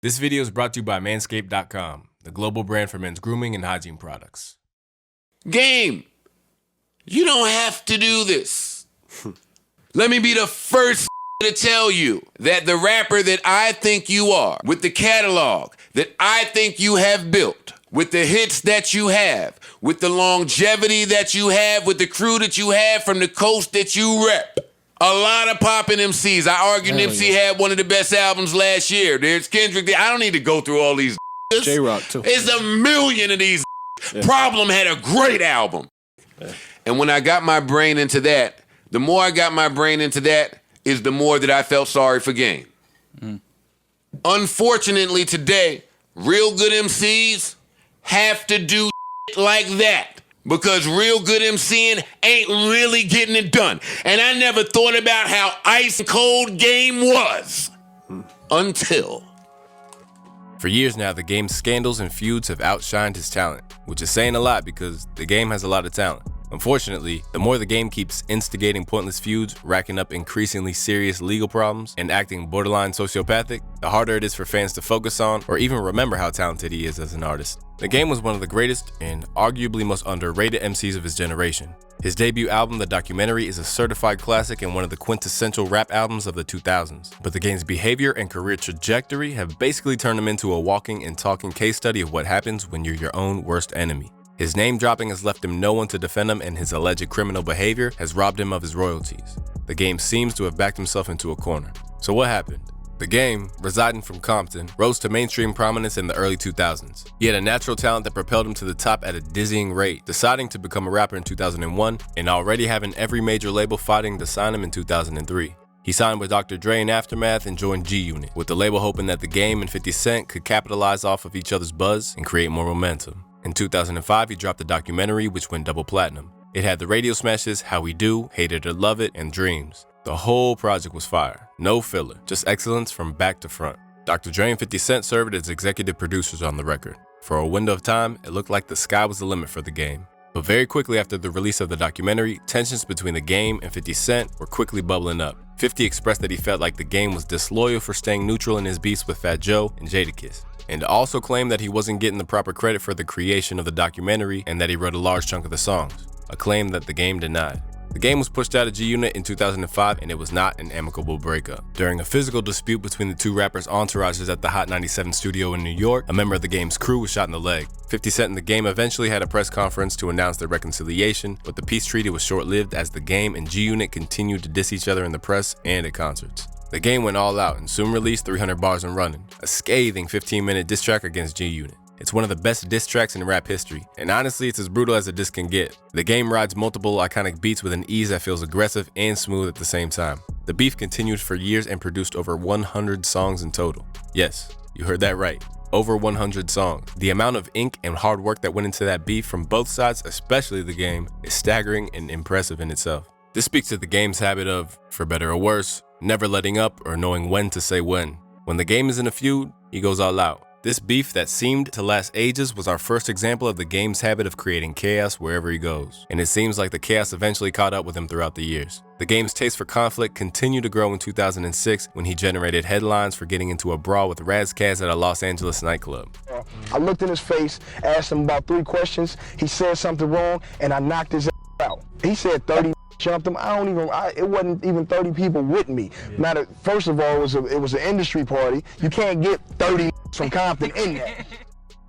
This video is brought to you by Manscaped.com, the global brand for men's grooming and hygiene products. Game, you don't have to do this. Let me be the first to tell you that the rapper that I think you are, with the catalog that I think you have built, with the hits that you have, with the longevity that you have, with the crew that you have from the coast that you rep. A lot of poppin' MCs. I argue Nipsey had one of the best albums last year. There's Kendrick. I don't need to go through all these. J-Rock too. It's a million of these. Problem had a great album. And when I got my brain into that, the more I got my brain into that is the more that I felt sorry for Game. Unfortunately today, real good MCs have to do like that. Because real good MCing ain't really getting it done. And I never thought about how ice cold Game was. Until. For years now, the Game's scandals and feuds have outshined his talent, which is saying a lot because the Game has a lot of talent. Unfortunately, the more the Game keeps instigating pointless feuds, racking up increasingly serious legal problems, and acting borderline sociopathic, the harder it is for fans to focus on or even remember how talented he is as an artist. The Game was one of the greatest and arguably most underrated MCs of his generation. His debut album, The Documentary, is a certified classic and one of the quintessential rap albums of the 2000s. But the Game's behavior and career trajectory have basically turned him into a walking and talking case study of what happens when you're your own worst enemy. His name dropping has left him no one to defend him, and his alleged criminal behavior has robbed him of his royalties. The Game seems to have backed himself into a corner. So what happened? The Game, residing from Compton, rose to mainstream prominence in the early 2000s. He had a natural talent that propelled him to the top at a dizzying rate, deciding to become a rapper in 2001 and already having every major label fighting to sign him in 2003. He signed with Dr. Dre in Aftermath and joined G-Unit, with the label hoping that the Game and 50 Cent could capitalize off of each other's buzz and create more momentum. In 2005, he dropped The Documentary, which went double platinum. It had the radio smashes How We Do, Hate It or Love It, and Dreams. The whole project was fire. No filler, just excellence from back to front. Dr. Dre and 50 Cent served as executive producers on the record. For a window of time, it looked like the sky was the limit for the Game. But very quickly after the release of The Documentary, tensions between the Game and 50 Cent were quickly bubbling up. 50 expressed that he felt like the Game was disloyal for staying neutral in his beefs with Fat Joe and Jadakiss, and also claimed that he wasn't getting the proper credit for the creation of the documentary and that he wrote a large chunk of the songs, a claim that the Game denied. The Game was pushed out of G-Unit in 2005, and it was not an amicable breakup. During a physical dispute between the two rappers' entourages at the Hot 97 studio in New York, a member of the Game's crew was shot in the leg. 50 Cent and the Game eventually had a press conference to announce their reconciliation, but the peace treaty was short-lived as the Game and G-Unit continued to diss each other in the press and at concerts. The Game went all out and soon released 300 Bars and Running, a scathing 15-minute diss track against G-Unit. It's one of the best diss tracks in rap history, and honestly, it's as brutal as a diss can get. The Game rides multiple iconic beats with an ease that feels aggressive and smooth at the same time. The beef continued for years and produced over 100 songs in total. Yes, you heard that right. Over 100 songs. The amount of ink and hard work that went into that beef from both sides, especially the Game, is staggering and impressive in itself. This speaks to the Game's habit of, for better or worse, never letting up or knowing when to say when. When the Game is in a feud, he goes all out. This beef that seemed to last ages was our first example of the Game's habit of creating chaos wherever he goes, and it seems like the chaos eventually caught up with him throughout the years. The Game's taste for conflict continued to grow in 2006 when he generated headlines for getting into a brawl with Raz Kass at a Los Angeles nightclub. I looked in his face, asked him about 3 questions, he said something wrong, and I knocked his out. He said 30 jumped him. It wasn't even 30 people with me. First of all, it was an industry party. You can't get 30 from Compton in there.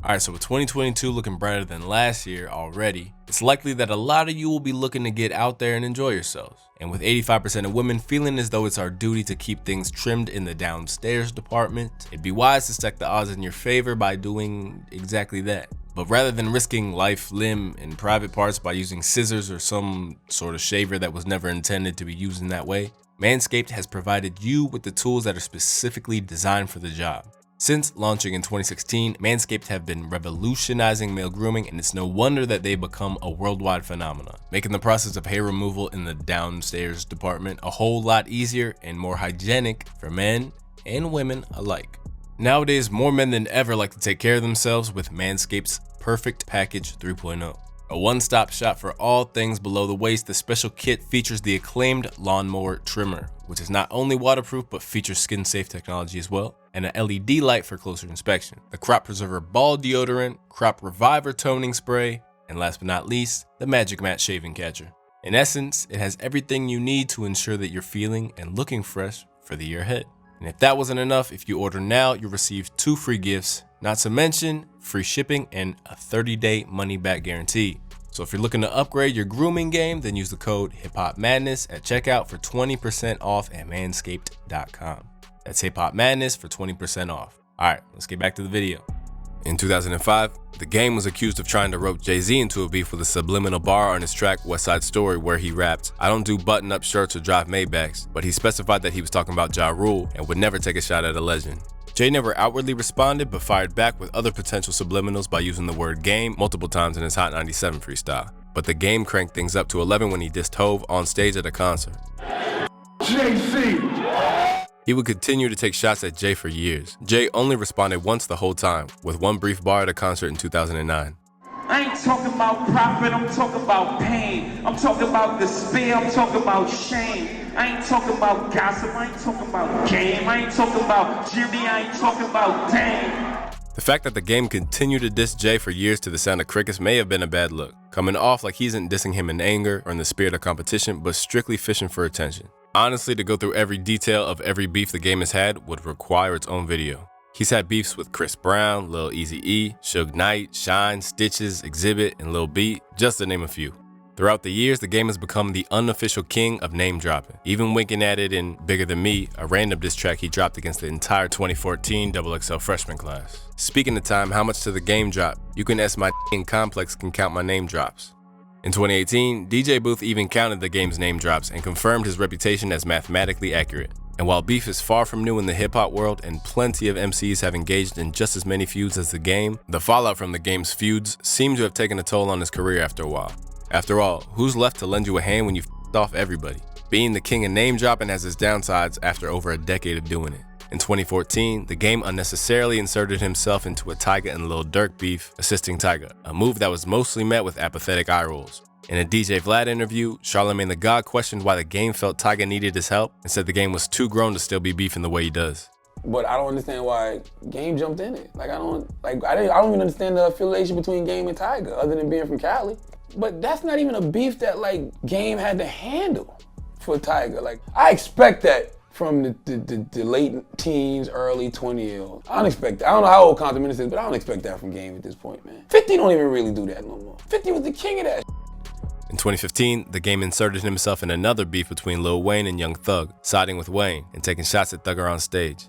Alright, so with 2022 looking brighter than last year already, it's likely that a lot of you will be looking to get out there and enjoy yourselves. And with 85% of women feeling as though it's our duty to keep things trimmed in the downstairs department, it'd be wise to stack the odds in your favor by doing exactly that. But rather than risking life, limb, and private parts by using scissors or some sort of shaver that was never intended to be used in that way, Manscaped has provided you with the tools that are specifically designed for the job. Since launching in 2016, Manscaped have been revolutionizing male grooming, and it's no wonder that they've become a worldwide phenomenon, making the process of hair removal in the downstairs department a whole lot easier and more hygienic for men and women alike. Nowadays, more men than ever like to take care of themselves with Manscaped's Perfect Package 3.0. A one-stop shop for all things below the waist, the special kit features the acclaimed lawnmower trimmer, which is not only waterproof but features skin-safe technology as well, and an LED light for closer inspection, the Crop Preserver Ball Deodorant, Crop Reviver Toning Spray, and last but not least, the Magic Matte Shaving Catcher. In essence, it has everything you need to ensure that you're feeling and looking fresh for the year ahead. And if that wasn't enough, if you order now, you'll receive 2 free gifts, not to mention free shipping and a 30-day money-back guarantee. So if you're looking to upgrade your grooming game, then use the code HipHopMadness at checkout for 20% off at manscaped.com. That's HipHopMadness for 20% off. All right, let's get back to the video. In 2005, the Game was accused of trying to rope Jay-Z into a beef with a subliminal bar on his track West Side Story, where he rapped, "I don't do button-up shirts or drive Maybachs," but he specified that he was talking about Ja Rule and would never take a shot at a legend. Jay never outwardly responded, but fired back with other potential subliminals by using the word game multiple times in his Hot 97 freestyle. But the Game cranked things up to 11 when he dissed Hove on stage at a concert. JC. He would continue to take shots at Jay for years. Jay only responded once the whole time, with one brief bar at a concert in 2009. I ain't talking about profit, I'm talking about pain. I'm talking about despair, I'm talking about shame. I ain't talking about gossip, I ain't talking about game. I ain't talking about Jimmy, I ain't talking about Dame. The fact that the Game continued to diss Jay for years to the sound of crickets may have been a bad look, coming off like he isn't dissing him in anger or in the spirit of competition, but strictly fishing for attention. Honestly, to go through every detail of every beef the Game has had would require its own video. He's had beefs with Chris Brown, Lil Eazy-E, Suge Knight, Shine, Stitches, Exhibit, and Lil B, just to name a few. Throughout the years, the Game has become the unofficial king of name dropping, even winking at it in Bigger Than Me, a random diss track he dropped against the entire 2014 XXL freshman class. Speaking of time, how much to the Game drop? You can ask my and Complex can count my name drops. In 2018, DJ Booth even counted the Game's name drops and confirmed his reputation as mathematically accurate. And while beef is far from new in the hip-hop world and plenty of MCs have engaged in just as many feuds as the Game, the fallout from the Game's feuds seem to have taken a toll on his career after a while. After all, who's left to lend you a hand when you f***ed off everybody? Being the king of name dropping has its downsides after over a decade of doing it. In 2014, the Game unnecessarily inserted himself into a Tyga and Lil Durk beef, assisting Tyga, a move that was mostly met with apathetic eye rolls. In a DJ Vlad interview, Charlamagne the God questioned why the Game felt Tyga needed his help and said the Game was too grown to still be beefing the way he does. But I don't understand why Game jumped in it. I don't even understand the affiliation between Game and Tyga, other than being from Cali. But that's not even a beef that Game had to handle for Tyga. I expect that from the late teens, early 20-year-olds. I don't expect that. I don't know how old Compton Menace is, but I don't expect that from Game at this point, man. 50 don't even really do that no more. 50 was the king of that. In 2015, the Game inserted himself in another beef between Lil Wayne and Young Thug, siding with Wayne and taking shots at Thugger on stage.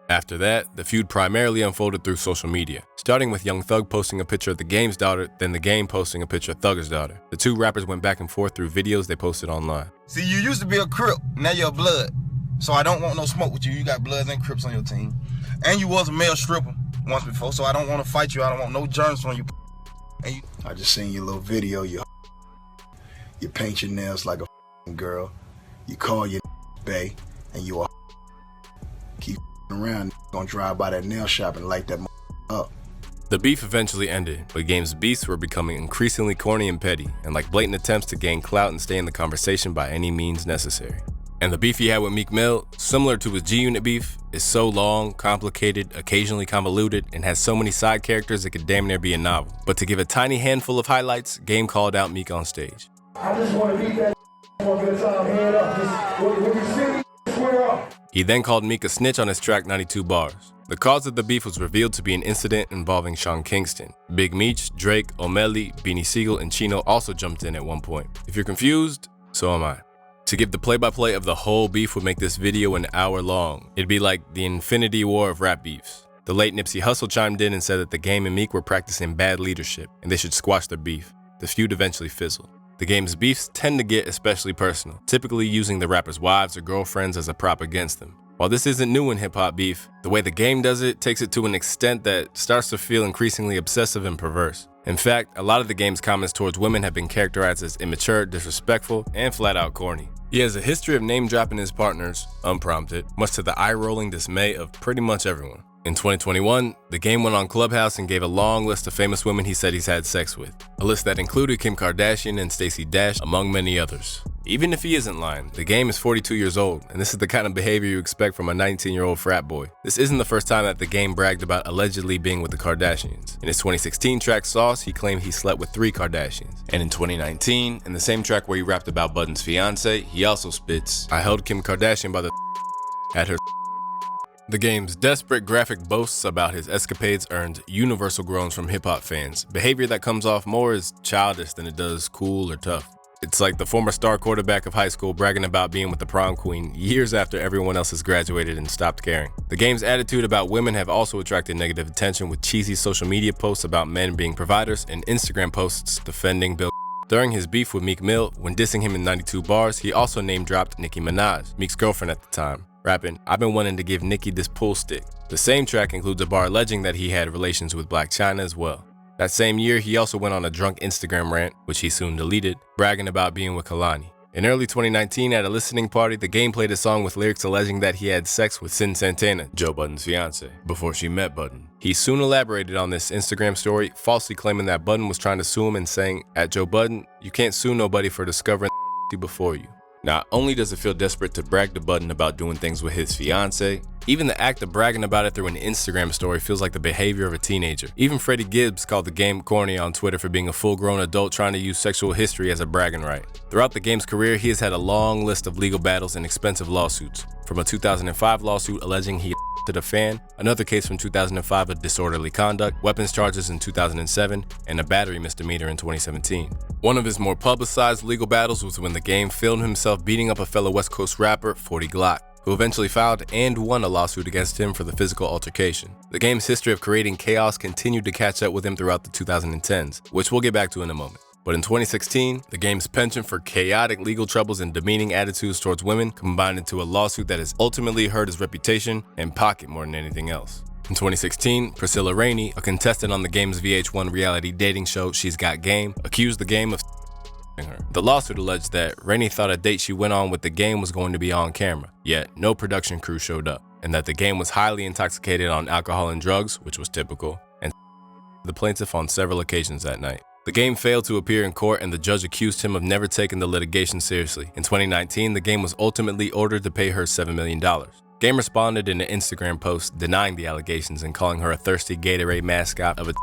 After that, the feud primarily unfolded through social media, starting with Young Thug posting a picture of the Game's daughter, then the Game posting a picture of Thugger's daughter. The two rappers went back and forth through videos they posted online. See, you used to be a Crip, now you're a Blood. So I don't want no smoke with you. You got Bloods and Crips on your team. And you was a male stripper once before, so I don't want to fight you. I don't want no germs from you. And I just seen your little video. You paint your nails like a girl. You call your bae, and you a keep around. Gonna drive by that nail shop and light that up. The beef eventually ended, but Game's beefs were becoming increasingly corny and petty, and like blatant attempts to gain clout and stay in the conversation by any means necessary. And the beef he had with Meek Mill, similar to his G-Unit beef, is so long, complicated, occasionally convoluted, and has so many side characters it could damn near be a novel. But to give a tiny handful of highlights, Game called out Meek on stage. I just want to beat that one good time, head up. Just when you see me, square up. He then called Meek a snitch on his track 92 Bars. The cause of the beef was revealed to be an incident involving Sean Kingston. Big Meech, Drake, O'Malley, Beanie Siegel, and Chino also jumped in at one point. If you're confused, so am I. To give the play-by-play of the whole beef would make this video an hour long. It'd be like the Infinity War of rap beefs. The late Nipsey Hussle chimed in and said that the Game and Meek were practicing bad leadership and they should squash their beef. The feud eventually fizzled. The Game's beefs tend to get especially personal, typically using the rappers' wives or girlfriends as a prop against them. While this isn't new in hip-hop beef, the way the Game does it takes it to an extent that starts to feel increasingly obsessive and perverse. In fact, a lot of the Game's comments towards women have been characterized as immature, disrespectful, and flat-out corny. He has a history of name-dropping his partners, unprompted, much to the eye-rolling dismay of pretty much everyone. In 2021, the game went on Clubhouse and gave a long list of famous women he said he's had sex with. A list that included Kim Kardashian and Stacey Dash, among many others. Even if he isn't lying, the game is 42 years old, and this is the kind of behavior you expect from a 19-year-old frat boy. This isn't the first time that the game bragged about allegedly being with the Kardashians. In his 2016 track Sauce, he claimed he slept with 3 Kardashians. And in 2019, in the same track where he rapped about Budden's fiance, he also spits, "I held Kim Kardashian by the had her." The game's desperate graphic boasts about his escapades earned universal groans from hip-hop fans, behavior that comes off more as childish than it does cool or tough. It's like the former star quarterback of high school bragging about being with the prom queen years after everyone else has graduated and stopped caring. The game's attitude about women have also attracted negative attention with cheesy social media posts about men being providers and Instagram posts defending Bill. During his beef with Meek Mill, when dissing him in 92 bars, he also name-dropped Nicki Minaj, Meek's girlfriend at the time, rapping, "I've been wanting to give Nicki this pull stick." The same track includes a bar alleging that he had relations with Blac Chyna as well. That same year, he also went on a drunk Instagram rant, which he soon deleted, bragging about being with Kalani. In early 2019, at a listening party, the game played a song with lyrics alleging that he had sex with Sin Santana, Joe Budden's fiance, before she met Budden. He soon elaborated on this Instagram story, falsely claiming that Budden was trying to sue him and saying, "At Joe Budden, you can't sue nobody for discovering before you." Not only does it feel desperate to brag to Budden about doing things with his fiance, even the act of bragging about it through an Instagram story feels like the behavior of a teenager. Even Freddie Gibbs called the game corny on Twitter for being a full-grown adult trying to use sexual history as a bragging right. Throughout the game's career, he has had a long list of legal battles and expensive lawsuits. From a 2005 lawsuit alleging he to a fan, another case from 2005 of disorderly conduct, weapons charges in 2007, and a battery misdemeanor in 2017. One of his more publicized legal battles was when the game filmed himself beating up a fellow West Coast rapper, 40 Glock, who eventually filed and won a lawsuit against him for the physical altercation. The game's history of creating chaos continued to catch up with him throughout the 2010s, which we'll get back to in a moment. But in 2016, the game's penchant for chaotic legal troubles and demeaning attitudes towards women combined into a lawsuit that has ultimately hurt his reputation and pocket more than anything else. In 2016, Priscilla Rainey, a contestant on the game's VH1 reality dating show She's Got Game, accused the game of her. The lawsuit alleged that Rainey thought a date she went on with the game was going to be on camera, yet no production crew showed up, and that the game was highly intoxicated on alcohol and drugs, which was typical, and the plaintiff on several occasions that night. The game failed to appear in court and the judge accused him of never taking the litigation seriously. In 2019, the game was ultimately ordered to pay her $7 million. Game responded in an Instagram post denying the allegations and calling her a thirsty Gatorade mascot of a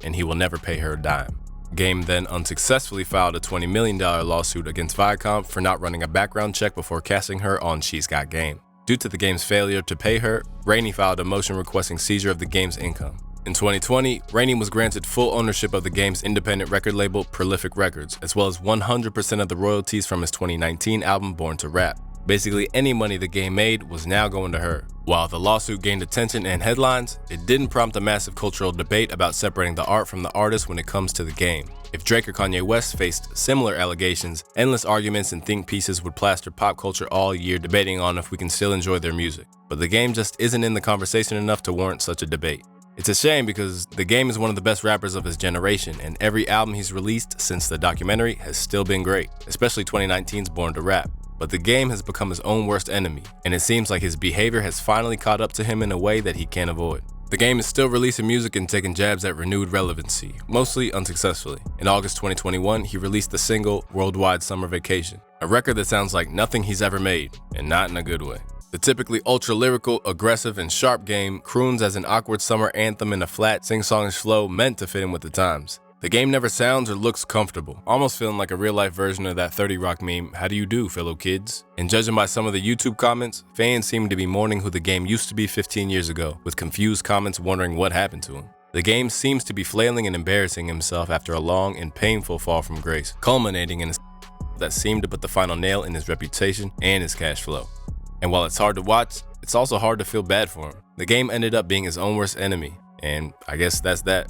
and he will never pay her a dime. Game then unsuccessfully filed a $20 million lawsuit against Viacom for not running a background check before casting her on She's Got Game. Due to the game's failure to pay her, Rainey filed a motion requesting seizure of the game's income. In 2020, Rainey was granted full ownership of the game's independent record label, Prolific Records, as well as 100% of the royalties from his 2019 album, Born to Rap. Basically, any money the game made was now going to her. While the lawsuit gained attention and headlines, it didn't prompt a massive cultural debate about separating the art from the artist when it comes to the game. If Drake or Kanye West faced similar allegations, endless arguments and think pieces would plaster pop culture all year debating on if we can still enjoy their music. But the game just isn't in the conversation enough to warrant such a debate. It's a shame because the game is one of the best rappers of his generation, and every album he's released since the documentary has still been great, especially 2019's Born to Rap. But the game has become his own worst enemy, and it seems like his behavior has finally caught up to him in a way that he can't avoid. The game is still releasing music and taking jabs at renewed relevancy, mostly unsuccessfully. In August 2021, he released the single Worldwide Summer Vacation, a record that sounds like nothing he's ever made, and not in a good way. The typically ultra-lyrical, aggressive, and sharp game croons as an awkward summer anthem in a flat, sing-songish flow meant to fit in with the times. The game never sounds or looks comfortable, almost feeling like a real-life version of that 30 Rock meme, "How do you do, fellow kids?" And judging by some of the YouTube comments, fans seem to be mourning who the game used to be 15 years ago, with confused comments wondering what happened to him. The game seems to be flailing and embarrassing himself after a long and painful fall from grace, culminating in a that seemed to put the final nail in his reputation and his cash flow. And while it's hard to watch, it's also hard to feel bad for him. The game ended up being his own worst enemy, and I guess that's that.